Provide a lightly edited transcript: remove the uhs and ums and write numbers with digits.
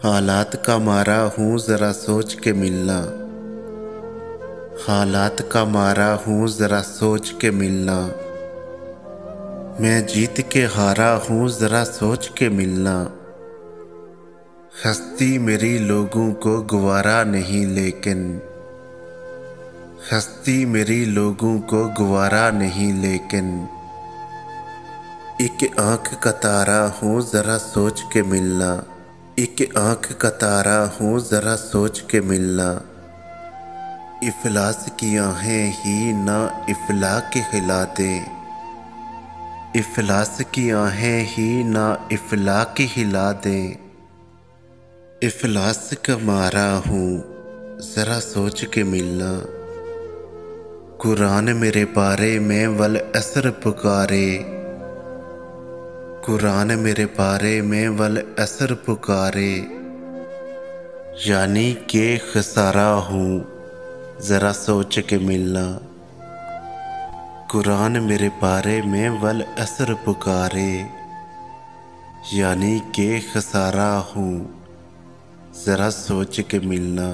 हालात का मारा हूँ ज़रा सोच के मिलना। हालात का मारा हूँ ज़रा सोच के मिलना। मैं जीत के हारा हूँ ज़रा सोच के मिलना। हस्ती मेरी लोगों को गवारा नहीं लेकिन हस्ती मेरी लोगों को गवारा नहीं लेकिन एक आँख का तारा हूँ ज़रा सोच के मिलना। एक आँख का तारा हूँ ज़रा सोच के मिलना। इफलास की आहें ही ना इफला के हिला दे। इफलास की आहें ही ना इफला के हिला दे। इफलास का मारा हूँ ज़रा सोच के मिलना। कुरान मेरे बारे में वल असर पुकारे। कुरान मेरे बारे में वल असर पुकारे। यानी के खसारा हूँ ज़रा सोच के मिलना। कुरान मेरे बारे में वल असर पुकारे। यानी के खसारा हूँ ज़रा सोच के मिलना।